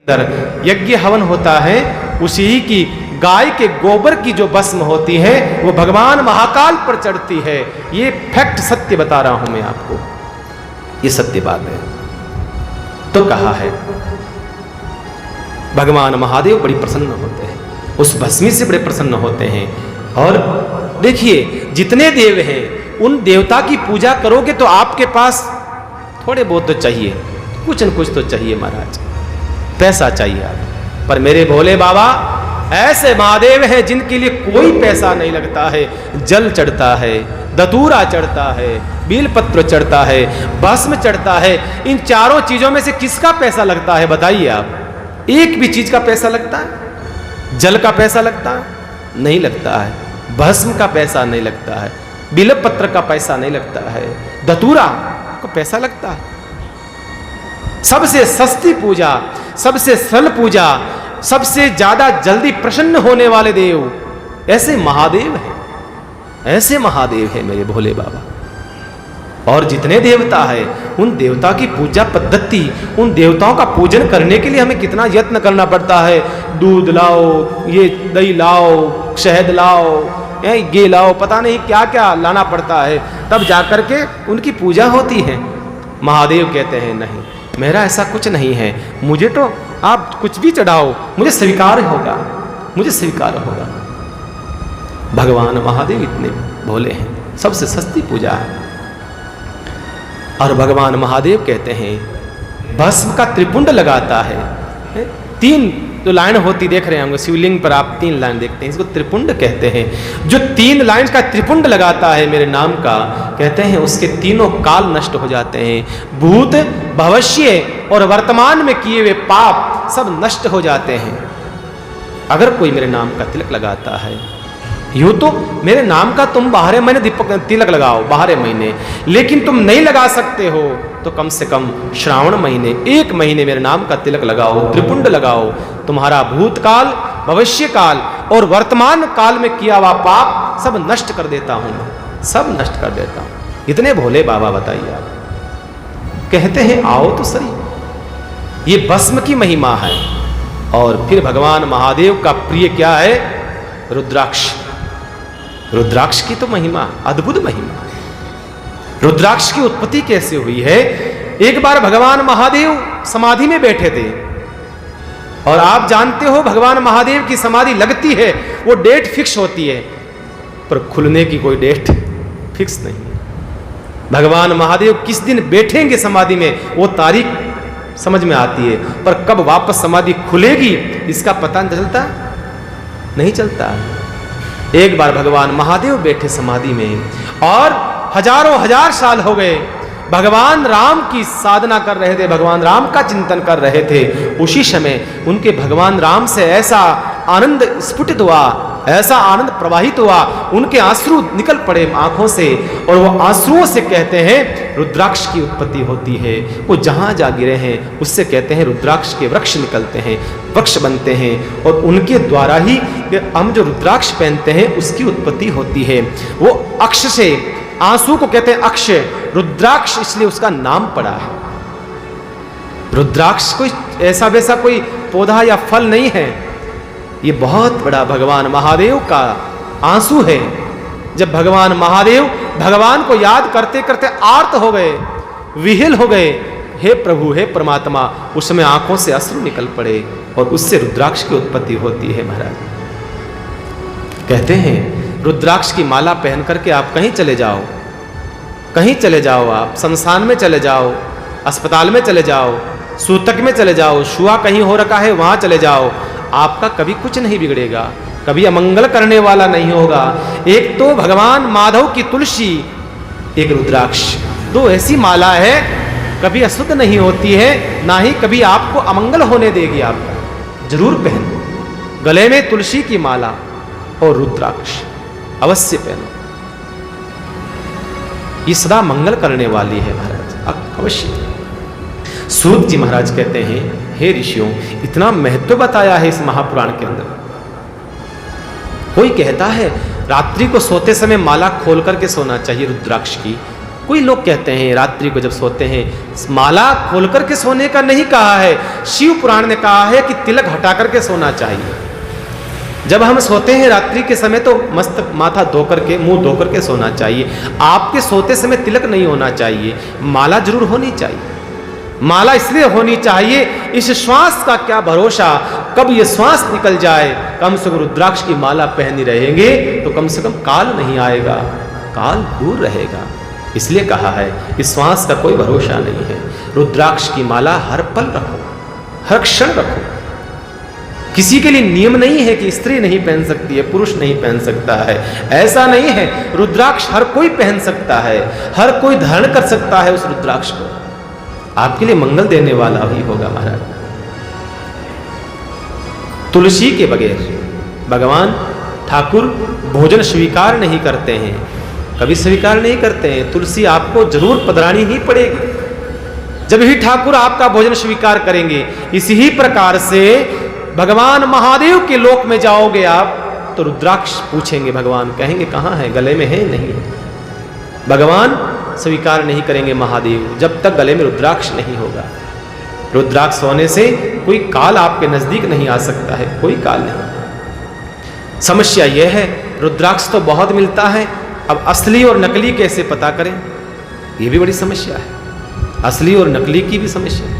यज्ञ हवन होता है, उसी की गाय के गोबर की जो भस्म होती है वो भगवान महाकाल पर चढ़ती है। ये फैक्ट सत्य बता रहा हूं मैं आपको, ये सत्य बात है। तो कहा है भगवान महादेव बड़ी प्रसन्न होते हैं, उस भस्मी से बड़े प्रसन्न होते हैं। और देखिए जितने देव हैं उन देवता की पूजा करोगे तो आपके पास थोड़े बहुत तो चाहिए, कुछ न कुछ तो चाहिए महाराज, पैसा चाहिए आप। पर मेरे भोले बाबा ऐसे महादेव हैं जिनके लिए कोई पैसा नहीं लगता है। जल चढ़ता है, दतूरा चढ़ता है, बीलपत्र चढ़ता है, भस्म चढ़ता है। इन चारों चीजों में से किसका पैसा लगता है बताइए आप? एक भी चीज का पैसा लगता है? जल का पैसा लगता है? नहीं लगता है। भस्म का पैसा नहीं लगता है, बीलपत्र का पैसा नहीं लगता है, दतूरा का पैसा लगता है। सबसे सस्ती पूजा, सबसे सरल पूजा, सबसे ज्यादा जल्दी प्रसन्न होने वाले देव ऐसे महादेव हैं, ऐसे महादेव हैं मेरे भोले बाबा। और जितने देवता है उन देवता की पूजा पद्धति, उन देवताओं का पूजन करने के लिए हमें कितना यत्न करना पड़ता है। दूध लाओ, ये दही लाओ, शहद लाओ, ये लाओ, पता नहीं क्या क्या लाना पड़ता है, तब जाकर के उनकी पूजा होती है। महादेव कहते हैं नहीं, मेरा ऐसा कुछ नहीं है, मुझे तो आप कुछ भी चढ़ाओ, मुझे स्वीकार होगा, मुझे स्वीकार होगा। भगवान महादेव इतने भोले हैं, सबसे सस्ती पूजा है। और भगवान महादेव कहते हैं भस्म का त्रिपुंड लगाता है। 3 जो लाइन होती देख रहे होंगे शिवलिंग पर, आप 3 लाइन देखते हैं, इसको त्रिपुंड कहते हैं। जो 3 लाइन का त्रिपुंड लगाता है मेरे नाम का, कहते हैं उसके तीनों काल नष्ट हो जाते हैं। भूत, भविष्य और वर्तमान में किए हुए पाप सब नष्ट हो जाते हैं अगर कोई मेरे नाम का तिलक लगाता है। यूं तो मेरे नाम का तुम 12 महीने तिलक लगाओ, 12 महीने, लेकिन तुम नहीं लगा सकते हो तो कम से कम श्रावण महीने 1 महीने मेरे नाम का तिलक लगाओ, त्रिपुंड लगाओ। तुम्हारा भूतकाल, भविष्य काल और वर्तमान काल में किया हुआ पाप सब नष्ट कर देता हूं, सब नष्ट कर देता हूं। इतने भोले बाबा बताइए आप। कहते हैं आओ तो सही, ये भस्म की महिमा है। और फिर भगवान महादेव का प्रिय क्या है? रुद्राक्ष। रुद्राक्ष की तो महिमा अद्भुत महिमा है। रुद्राक्ष की उत्पत्ति कैसे हुई है? एक बार भगवान महादेव समाधि में बैठे थे, और आप जानते हो भगवान महादेव की समाधि लगती है, वो डेट फिक्स होती है, पर खुलने की कोई डेट फिक्स नहीं है। भगवान महादेव किस दिन बैठेंगे समाधि में वो तारीख समझ में आती है, पर कब वापस समाधि खुलेगी इसका पता नहीं चलता। एक बार भगवान महादेव बैठे समाधि में, और हजारों हजार साल हो गए भगवान राम की साधना कर रहे थे, भगवान राम का चिंतन कर रहे थे। उसी समय उनके भगवान राम से ऐसा आनंद स्फुटित हुआ, ऐसा आनंद प्रवाहित हुआ, उनके आंसू निकल पड़े आंखों से, और वो आंसुओं से कहते हैं रुद्राक्ष की उत्पत्ति होती है। वो जहां जा गिरे हैं उससे कहते हैं रुद्राक्ष के वृक्ष निकलते हैं, वृक्ष बनते हैं, और उनके द्वारा ही हम जो रुद्राक्ष पहनते हैं उसकी उत्पत्ति होती है। वो अक्ष से, आंसू को कहते हैं अक्ष, रुद्राक्ष इसलिए उसका नाम पड़ा है। रुद्राक्ष कोई ऐसा वैसा कोई पौधा या फल नहीं है, ये बहुत बड़ा भगवान महादेव का आंसू है। जब भगवान महादेव भगवान को याद करते करते आर्त हो गए, विहिल हो गए, हे प्रभु, हे परमात्मा, उस समय आंखों से अश्रु निकल पड़े, और उससे रुद्राक्ष की उत्पत्ति होती है। महाराज कहते हैं रुद्राक्ष की माला पहन करके आप कहीं चले जाओ, कहीं चले जाओ, आप शमशान में चले जाओ, अस्पताल में चले जाओ, सूतक में चले जाओ, शुआ कहीं हो रखा है वहां चले जाओ, आपका कभी कुछ नहीं बिगड़ेगा, कभी अमंगल करने वाला नहीं होगा। एक तो भगवान माधव की तुलसी, एक रुद्राक्ष, 2 ऐसी माला है कभी अशुद्ध नहीं होती है, ना ही कभी आपको अमंगल होने देगी। आपका जरूर पहनो, गले में तुलसी की माला और रुद्राक्ष अवश्य पहनो, ये सदा मंगल करने वाली है महाराज, अवश्य। सूत जी महाराज कहते हैं हे ऋषियों, इतना महत्व बताया है इस महापुराण के अंदर। कोई कहता है रात्रि को सोते समय माला खोल करके सोना चाहिए रुद्राक्ष की, कोई लोग कहते हैं रात्रि को जब सोते हैं माला खोल करके सोने का नहीं कहा है, शिव पुराण ने कहा है कि तिलक हटा करके सोना चाहिए। जब हम सोते हैं रात्रि के समय तो मस्त माथा धो करके मुंह धो करके सोना चाहिए। आपके सोते समय तिलक नहीं होना चाहिए, माला जरूर होनी चाहिए। माला इसलिए होनी चाहिए, इस श्वास का क्या भरोसा, कब ये श्वास निकल जाए। कम से कम रुद्राक्ष की माला पहनी रहेंगे तो कम से कम काल नहीं आएगा, काल दूर रहेगा। इसलिए कहा है इस श्वास का कोई भरोसा नहीं है। रुद्राक्ष की माला हर पल रखो, हर क्षण रखो। किसी के लिए नियम नहीं है कि स्त्री नहीं पहन सकती है, पुरुष नहीं पहन सकता है, ऐसा नहीं है। रुद्राक्ष हर कोई पहन सकता है, हर कोई धारण कर सकता है उस रुद्राक्ष को। आपके लिए मंगल देने वाला भी होगा महाराज। तुलसी के बगैर भगवान ठाकुर भोजन स्वीकार नहीं करते हैं, कभी स्वीकार नहीं करते हैं। तुलसी आपको जरूर पधरानी ही पड़ेगी, जब ही ठाकुर आपका भोजन स्वीकार करेंगे। इसी प्रकार से भगवान महादेव के लोक में जाओगे आप तो रुद्राक्ष पूछेंगे, भगवान कहेंगे कहाँ है, गले में है नहीं है। भगवान स्वीकार नहीं करेंगे महादेव जब तक गले में रुद्राक्ष नहीं होगा। रुद्राक्ष होने से कोई काल आपके नजदीक नहीं आ सकता है, कोई काल नहीं। समस्या यह है रुद्राक्ष तो बहुत मिलता है, अब असली और नकली कैसे पता करें, यह भी बड़ी समस्या है। असली और नकली की भी समस्या है,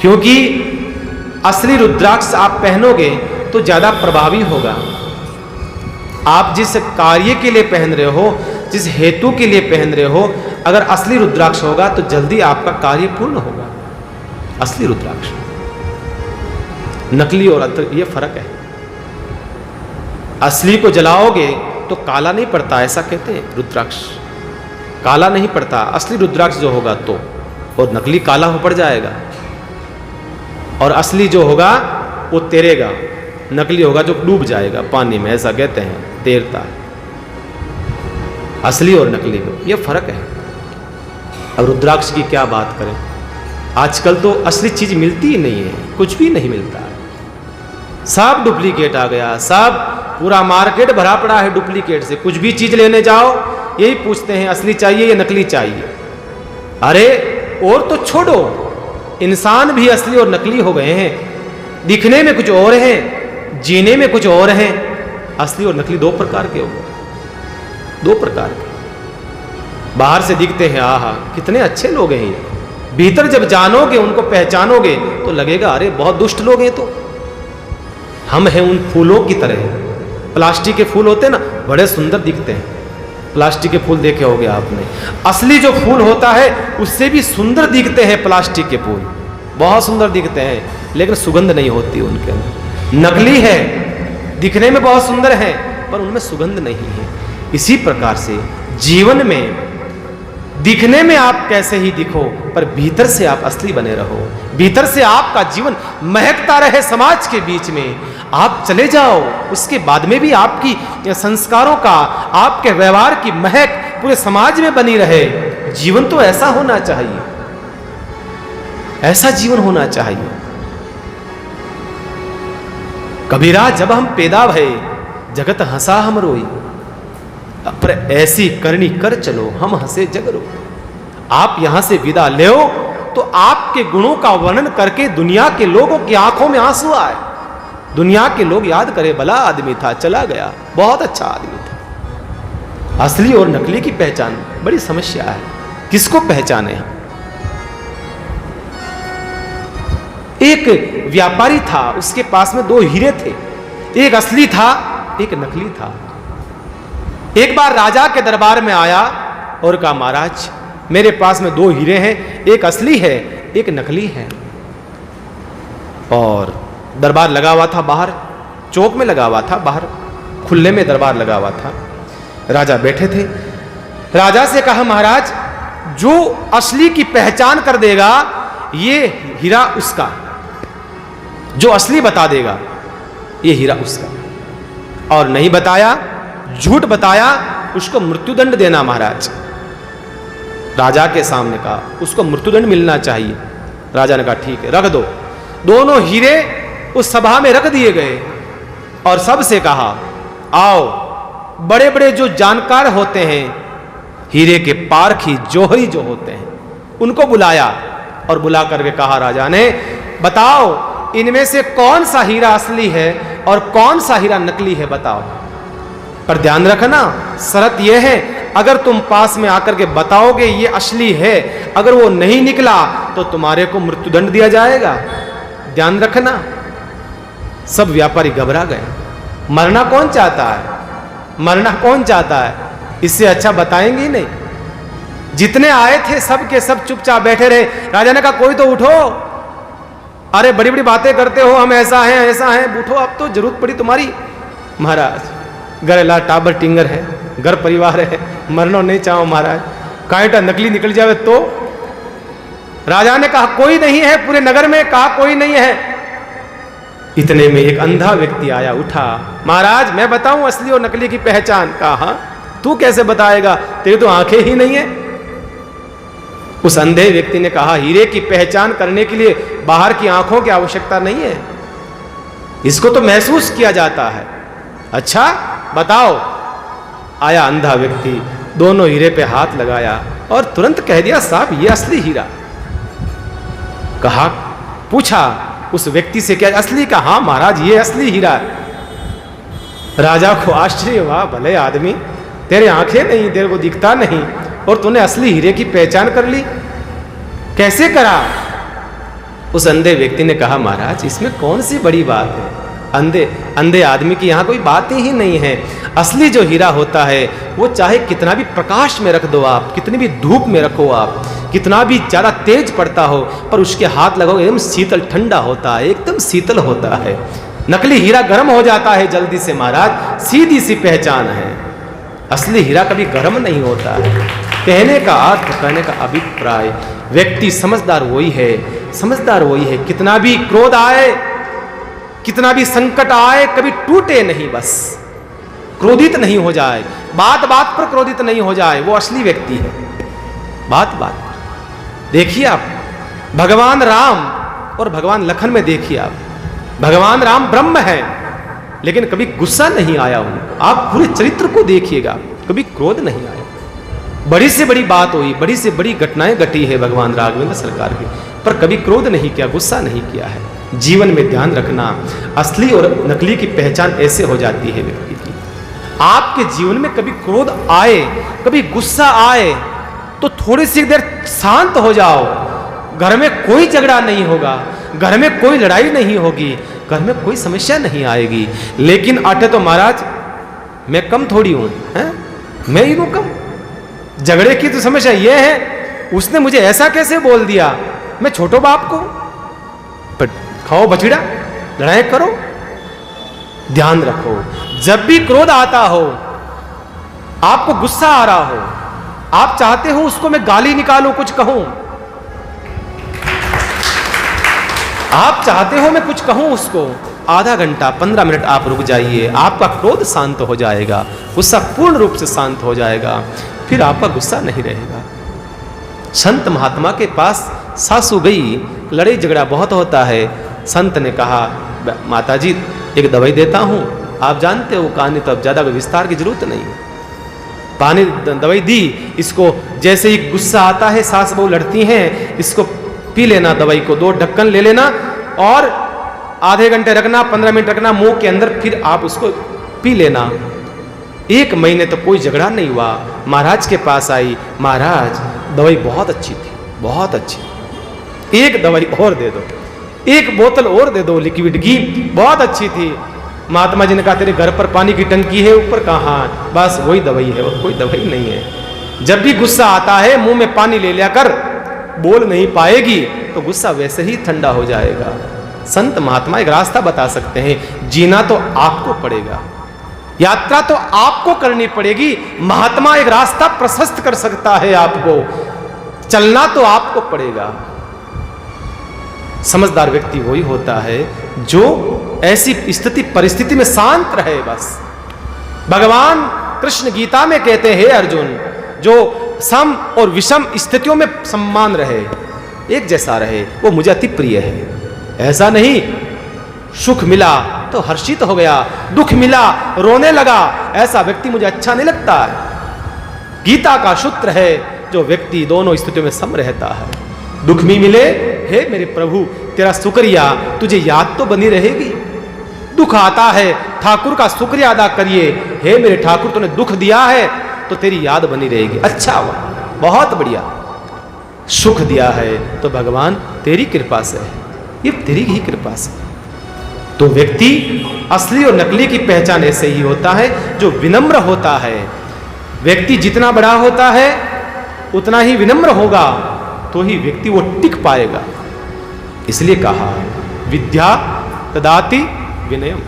क्योंकि असली रुद्राक्ष आप पहनोगे तो ज्यादा प्रभावी होगा। आप जिस कार्य के लिए पहन रहे हो, जिस हेतु के लिए पहन रहे हो, अगर असली रुद्राक्ष होगा तो जल्दी आपका कार्य पूर्ण होगा। असली रुद्राक्ष, नकली और ये फर्क है। असली को जलाओगे तो काला नहीं पड़ता, ऐसा कहते हैं। रुद्राक्ष काला नहीं पड़ता, असली रुद्राक्ष जो होगा तो, और नकली काला हो पड़ जाएगा। और असली जो होगा वो तैरेगा, नकली होगा जो डूब जाएगा पानी में, ऐसा कहते हैं, तैरता है। असली और नकली में ये फर्क है। अब रुद्राक्ष की क्या बात करें, आजकल तो असली चीज मिलती ही नहीं है, कुछ भी नहीं मिलता है, सब डुप्लीकेट आ गया। सब पूरा मार्केट भरा पड़ा है डुप्लीकेट से। कुछ भी चीज लेने जाओ यही पूछते हैं असली चाहिए या नकली चाहिए। अरे और तो छोड़ो, इंसान भी असली और नकली हो गए हैं। दिखने में कुछ और हैं, जीने में कुछ और हैं। असली और नकली दो प्रकार के हो गए, दो प्रकार के। बाहर से दिखते हैं आहा कितने अच्छे लोग हैं ये, भीतर जब जानोगे उनको पहचानोगे तो लगेगा अरे बहुत दुष्ट लोग हैं। तो हम हैं उन फूलों की तरह, प्लास्टिक के फूल होते हैं ना, बड़े सुंदर दिखते हैं। प्लास्टिक के फूल देखे होंगे आपने, असली जो फूल होता है उससे भी सुंदर दिखते हैं। प्लास्टिक के फूल बहुत सुंदर दिखते हैं लेकिन सुगंध नहीं होती उनके अंदर। नकली है, दिखने में बहुत सुंदर है पर उनमें सुगंध नहीं है। इसी प्रकार से जीवन में दिखने में आप कैसे ही दिखो पर भीतर से आप असली बने रहो, भीतर से आपका जीवन महकता रहे समाज के बीच में। आप चले जाओ उसके बाद में भी आपकी संस्कारों का, आपके व्यवहार की महक पूरे समाज में बनी रहे। जीवन तो ऐसा होना चाहिए, ऐसा जीवन होना चाहिए। कबीरा जब हम पैदा भये जगत हंसा हम रोई, पर ऐसी करनी कर चलो हम हंसे जग रो। आप यहां से विदा ले तो आपके गुणों का वर्णन करके दुनिया के लोगों की आंखों में आंसू आए। दुनिया के लोग याद करे भला आदमी था, चला गया, बहुत अच्छा आदमी था। असली और नकली की पहचान बड़ी समस्या है, किसको पहचाने हम। एक व्यापारी था, उसके पास में दो हीरे थे, एक असली था एक नकली था। एक बार राजा के दरबार में आया और कहा महाराज मेरे पास में दो हीरे हैं, एक असली है एक नकली है। और दरबार लगा हुआ था बाहर, चौक में लगा हुआ था, बाहर खुले में दरबार लगा हुआ था। राजा बैठे थे। राजा से कहा महाराज जो असली की पहचान कर देगा ये हीरा उसका, जो असली बता देगा ये हीरा उसका, और नहीं बताया, झूठ बताया, उसको मृत्युदंड देना महाराज। राजा के सामने कहा उसको मृत्युदंड मिलना चाहिए। राजा ने कहा ठीक है रख दो। दोनों हीरे उस सभा में रख दिए गए और सबसे कहा आओ, बड़े बड़े जो जानकार होते हैं, हीरे के पारखी जौहरी जो होते हैं उनको बुलाया और बुला करके कहा राजा ने, बताओ इनमें से कौन सा हीरा असली है और कौन सा हीरा नकली है, बताओ। पर ध्यान रखना, शर्त यह है अगर तुम पास में आकर के बताओगे ये असली है, अगर वो नहीं निकला तो तुम्हारे को मृत्युदंड दिया जाएगा। ध्यान रखना। सब व्यापारी घबरा गए। मरना कौन चाहता है? मरना कौन चाहता है? इससे अच्छा बताएंगे ही नहीं। जितने आए थे सब के सब चुपचाप बैठे रहे। राजा ने कहा कोई तो उठो, अरे बड़ी बड़ी बातें करते हो, हम ऐसा हैं, उठो, अब तो जरूरत पड़ी तुम्हारी। महाराज गरेला टाबर टिंगर है, घर परिवार है, मरना नहीं चाहो महाराज, कांटा नकली निकल जावे तो। राजा ने कहा कोई नहीं है पूरे नगर में, कहा कोई नहीं है। इतने में एक अंधा व्यक्ति आया, उठा, महाराज मैं बताऊं असली और नकली की पहचान। कहा तू कैसे बताएगा, तेरी तो आंखें ही नहीं है। उस अंधे व्यक्ति ने कहा हीरे की पहचान करने के लिए बाहर की आंखों की आवश्यकता नहीं है, इसको तो महसूस किया जाता है। अच्छा बताओ। आया अंधा व्यक्ति, दोनों हीरे पे हाथ लगाया और तुरंत कह दिया साहब ये असली हीरा। कहा, पूछा उस व्यक्ति से क्या असली? का हाँ महाराज ये असली हीरा है। राजा को आश्चर्य हुआ, भले आदमी, तेरे आंखें नहीं, तेरे को दिखता नहीं और तूने असली हीरे की पहचान कर ली, कैसे करा? उस अंधे व्यक्ति ने कहा महाराज इसमें कौन सी बड़ी बात है, अंधे आदमी की यहाँ कोई बात ही नहीं है। असली जो हीरा होता है वो चाहे कितना भी प्रकाश में रख दो आप, कितनी भी धूप में रखो आप, कितना भी ज्यादा तेज पड़ता हो, पर उसके हाथ लगाओ एकदम शीतल ठंडा होता है, एकदम शीतल होता है। नकली हीरा गर्म हो जाता है जल्दी से महाराज, सीधी सी पहचान है। असली हीरा कभी गर्म नहीं होता है। कहने का अर्थ, कहने का अभिप्राय, व्यक्ति समझदार वही है, समझदार वही है, कितना भी क्रोध आए, कितना भी संकट आए, कभी टूटे नहीं, बस क्रोधित नहीं हो जाए, बात बात पर क्रोधित नहीं हो जाए, वो असली व्यक्ति है। बात बात पर देखिए आप भगवान राम और भगवान लखन में देखिए आप, भगवान राम ब्रह्म है लेकिन कभी गुस्सा नहीं आया उनको। आप पूरे चरित्र को देखिएगा, कभी क्रोध नहीं आया। बड़ी से बड़ी बात हुई, बड़ी से बड़ी घटनाएं घटी है भगवान राघवेंद्र सरकार की, पर कभी क्रोध नहीं किया, गुस्सा नहीं किया है। जीवन में ध्यान रखना, असली और नकली की पहचान ऐसे हो जाती है व्यक्ति की। आपके जीवन में कभी क्रोध आए, कभी गुस्सा आए, तो थोड़ी सी देर शांत हो जाओ। घर में कोई झगड़ा नहीं होगा, घर में कोई लड़ाई नहीं होगी, घर में कोई समस्या नहीं आएगी। लेकिन अटे तो महाराज मैं कम थोड़ी हूं, मैं ही हूं कम। झगड़े की तो समस्या यह है, उसने मुझे ऐसा कैसे बोल दिया, मैं छोटो बाप को। पर खाओ बछड़ा, लड़ाई करो। ध्यान रखो, जब भी क्रोध आता हो, आपको गुस्सा आ रहा हो, आप चाहते हो उसको मैं गाली निकालूं, कुछ कहूं, आप चाहते हो मैं कुछ कहूं उसको, आधा घंटा 15 मिनट आप रुक जाइए, आपका क्रोध शांत हो जाएगा, गुस्सा पूर्ण रूप से शांत हो जाएगा, फिर आपका गुस्सा नहीं रहेगा। संत महात्मा के पास सासू गई, लड़ाई झगड़ा बहुत होता है। संत ने कहा माता जी एक दवाई देता हूं, आप जानते हो कहानी, तो अब ज्यादा विस्तार की जरूरत नहीं। पानी दवाई दी, इसको जैसे ही गुस्सा आता है, सास बहू लड़ती हैं, इसको पी लेना, दवाई को 2 ढक्कन ले लेना और आधे घंटे रखना, 15 मिनट रखना मुंह के अंदर, फिर आप उसको पी लेना। 1 महीने तो कोई झगड़ा नहीं हुआ। महाराज के पास आई, महाराज दवाई बहुत अच्छी थी, बहुत अच्छी, एक दवाई और दे दो, एक बोतल और दे दो लिक्विड की, बहुत अच्छी थी। महात्मा जी ने कहा तेरे घर पर पानी की टंकी है ऊपर? कहाँ? बस वही दवाई है और कोई दवाई नहीं है। जब भी गुस्सा आता है मुंह में पानी ले लिया कर, बोल नहीं पाएगी तो गुस्सा वैसे ही ठंडा हो जाएगा। संत महात्मा एक रास्ता बता सकते हैं, जीना तो आपको पड़ेगा, यात्रा तो आपको करनी पड़ेगी। महात्मा एक रास्ता प्रशस्त कर सकता है, आपको चलना तो आपको पड़ेगा। समझदार व्यक्ति वही होता है जो ऐसी स्थिति परिस्थिति में शांत रहे। बस भगवान कृष्ण गीता में कहते हैं अर्जुन, जो सम और विषम स्थितियों में सम्मान रहे, एक जैसा रहे, वो मुझे अति प्रिय है। ऐसा नहीं सुख मिला तो हर्षित हो गया, दुख मिला रोने लगा, ऐसा व्यक्ति मुझे अच्छा नहीं लगता है। गीता का सूत्र है, जो व्यक्ति दोनों स्थितियों में सम रहता है। दुख भी मिले, हे मेरे प्रभु तेरा शुक्रिया, तुझे याद तो बनी रहेगी। दुख आता है, ठाकुर का शुक्रिया अदा करिए, हे मेरे ठाकुर तूने दुख दिया है तो तेरी याद बनी रहेगी। अच्छा हुआ, बहुत बढ़िया। सुख दिया है तो भगवान तेरी कृपा से है, ये तेरी ही कृपा से। तो व्यक्ति असली और नकली की पहचान ऐसे ही होता है, जो विनम्र होता है। व्यक्ति जितना बड़ा होता है उतना ही विनम्र होगा, तो ही व्यक्ति वो टिक पाएगा। इसलिए कहा विद्या ददाति विनयम।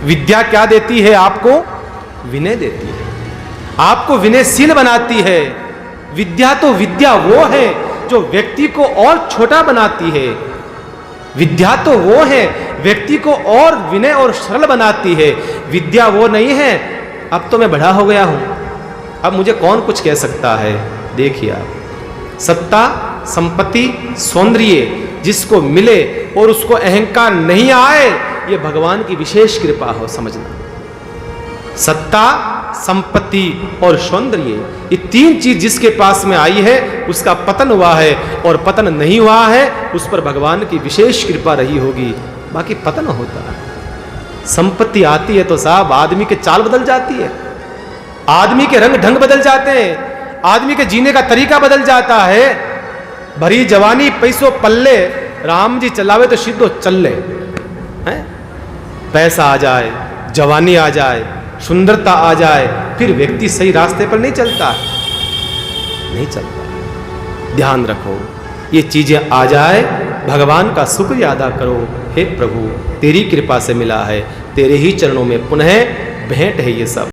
विद्या क्या देती है आपको? विनय देती है, आपको विनयशील बनाती है। विद्या तो विद्या वो है जो व्यक्ति को और छोटा बनाती है। विद्या तो वो है व्यक्ति को और विनय और सरल बनाती है। विद्या वो नहीं है अब तो मैं बड़ा हो गया हूं, अब मुझे कौन कुछ कह सकता है। देखिए आप, सत्ता, संपत्ति, सौंदर्य जिसको मिले और उसको अहंकार नहीं आए, ये भगवान की विशेष कृपा हो, समझना। सत्ता, संपत्ति और सौंदर्य, ये तीन चीज जिसके पास में आई है उसका पतन हुआ है, और पतन नहीं हुआ है उस पर भगवान की विशेष कृपा रही होगी, बाकी पतन होता है। संपत्ति आती है तो साहब आदमी के चाल बदल जाती है, आदमी के रंग ढंग बदल जाते हैं, आदमी के जीने का तरीका बदल जाता है। भरी जवानी पैसों पल्ले, राम जी चलावे तो सीधो चल हैं। पैसा आ जाए, जवानी आ जाए, सुंदरता आ जाए, फिर व्यक्ति सही रास्ते पर नहीं चलता, नहीं चलता। ध्यान रखो, ये चीजें आ जाए, भगवान का शुक्रिया अदा करो, हे प्रभु तेरी कृपा से मिला है, तेरे ही चरणों में पुनः भेंट है ये सब।